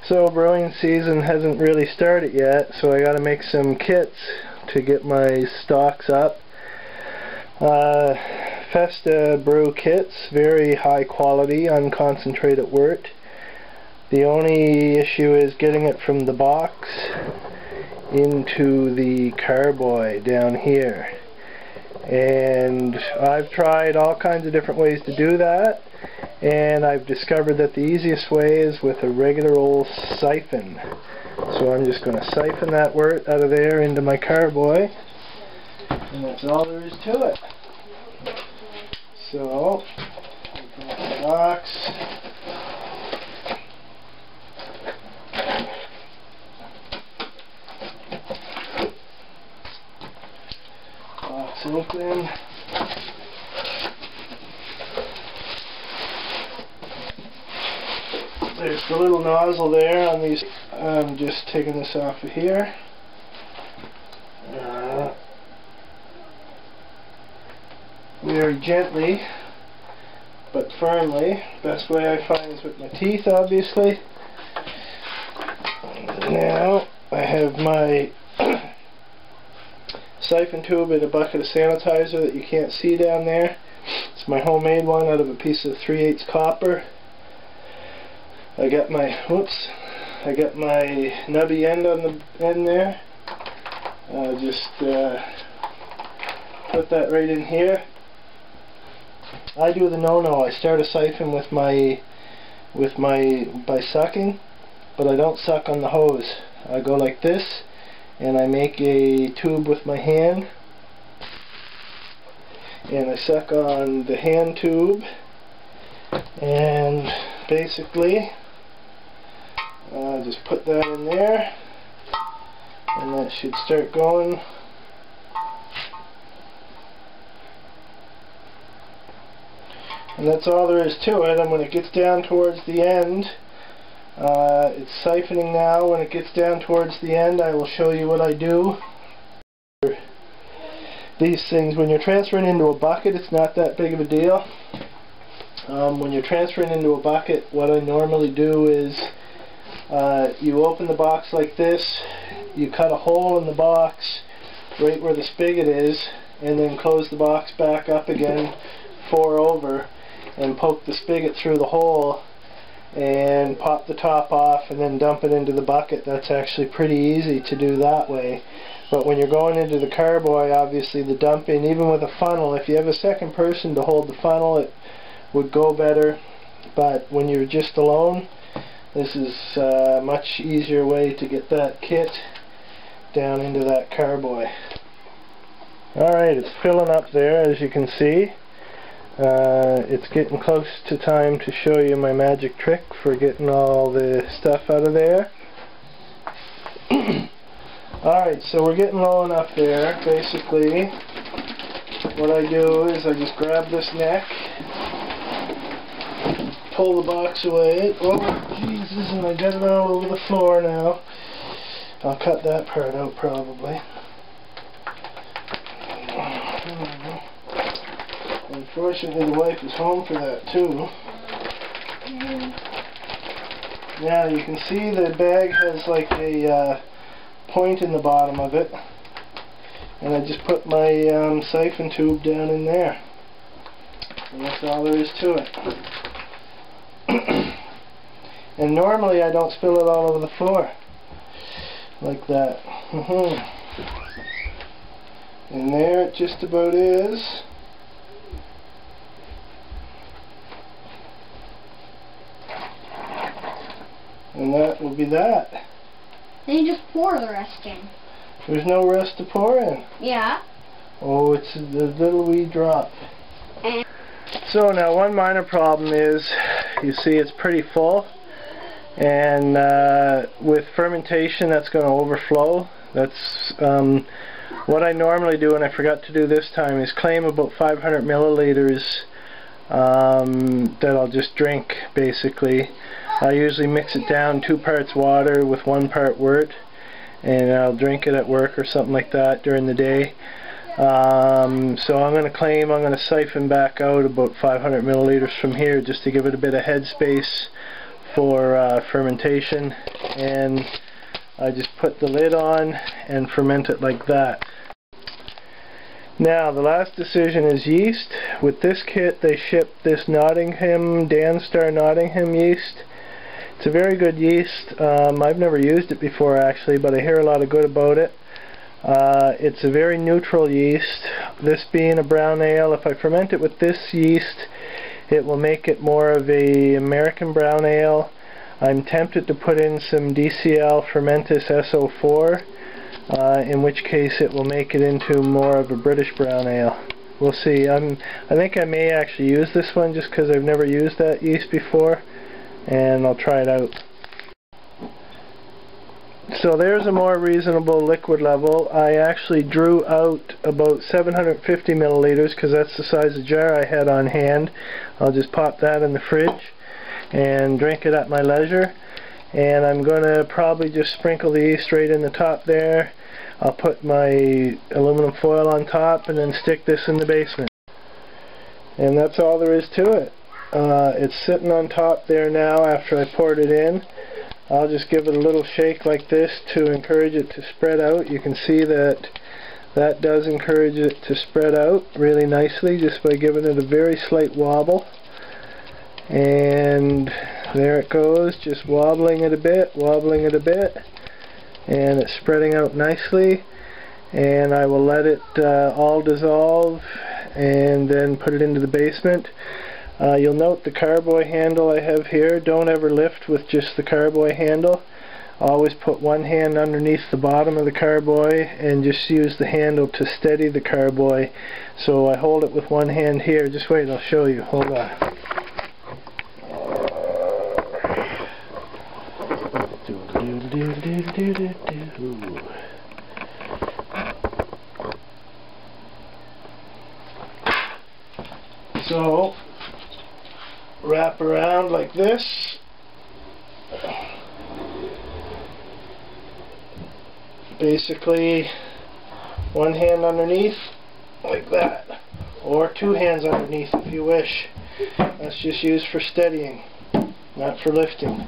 So brewing season hasn't really started yet, so I gotta make some kits to get my stocks up. Festa brew kits, very high quality, unconcentrated wort. The only issue is getting it from the box into the carboy down here. And I've tried all kinds of different ways to do that, and I've discovered that the easiest way is with a regular old siphon. So I'm just going to siphon that wort out of there into my carboy, and that's all there is to it. So, open up the box. Box open. There's the little nozzle there on these. I'm just taking this off of here. Very gently, but firmly. Best way I find is with my teeth, obviously. Now I have my siphon tube and a bucket of sanitizer that you can't see down there. It's my homemade one out of a piece of 3/8 copper. I got my nubby end on the end there. Just put that right in here. I do the no-no. I start a siphon by sucking, but I don't suck on the hose. I go like this, and I make a tube with my hand, and I suck on the hand tube, and basically just put that in there, and that should start going. And that's all there is to it. And when it gets down towards the end, it's siphoning now. When it gets down towards the end, I will show you what I do. These things, when you're transferring into a bucket, it's not that big of a deal. When you're transferring into a bucket, what I normally do is you open the box like this, you cut a hole in the box right where the spigot is, and then close the box back up again, 4 over, and poke the spigot through the hole and pop the top off and then dump it into the bucket. That's actually pretty easy to do that way. But when you're going into the carboy, obviously the dumping, even with a funnel, if you have a second person to hold the funnel, it would go better. But when you're just alone, this is a much easier way to get that kit down into that carboy. Alright, it's filling up there, as you can see. It's getting close to time to show you my magic trick for getting all the stuff out of there. Alright, so we're getting low enough there. Basically, what I do is I just grab this neck, pull the box away. Oh, Jesus, and I got it all over the floor now. I'll cut that part out probably. Unfortunately, the wife is home for that too. Now you can see the bag has like a point in the bottom of it, and I just put my siphon tube down in there, and that's all there is to it. And normally I don't spill it all over the floor like that. And there it just about is. And that will be that. Then you just pour the rest in. There's no rest to pour in. Yeah. Oh, it's a little wee drop. And so now one minor problem is, you see it's pretty full, and with fermentation that's going to overflow. That's what I normally do, and I forgot to do this time, is claim about 500 milliliters that I'll just drink basically. I usually mix it down 2 parts water with 1 part wort, and I'll drink it at work or something like that during the day. So I'm going to siphon back out about 500 milliliters from here just to give it a bit of headspace for fermentation, and I just put the lid on and ferment it like that. Now the last decision is yeast. With this kit they ship this Danstar Nottingham yeast. It's a very good yeast. I've never used it before actually, but I hear a lot of good about it. It's a very neutral yeast. This being a brown ale, if I ferment it with this yeast, it will make it more of a American brown ale. I'm tempted to put in some DCL Fermentis SO4, in which case it will make it into more of a British brown ale. We'll see. I think I may actually use this one just because I've never used that yeast before, and I'll try it out. So there's a more reasonable liquid level. I actually drew out about 750 milliliters because that's the size of jar I had on hand. I'll just pop that in the fridge and drink it at my leisure. And I'm going to probably just sprinkle the yeast right in the top there. I'll put my aluminum foil on top and then stick this in the basement. And that's all there is to it. It's sitting on top there now after I poured it in. I'll just give it a little shake like this to encourage it to spread out. You can see that that does encourage it to spread out really nicely just by giving it a very slight wobble. And there it goes, just wobbling it a bit, and it's spreading out nicely. And I will let it all dissolve and then put it into the basement. You'll note the carboy handle I have here. Don't ever lift with just the carboy handle. Always put one hand underneath the bottom of the carboy and just use the handle to steady the carboy. So I hold it with one hand here. Just wait, I'll show you. Hold on. So wrap around like this. Basically one hand underneath like that, or two hands underneath if you wish. That's just used for steadying, not for lifting.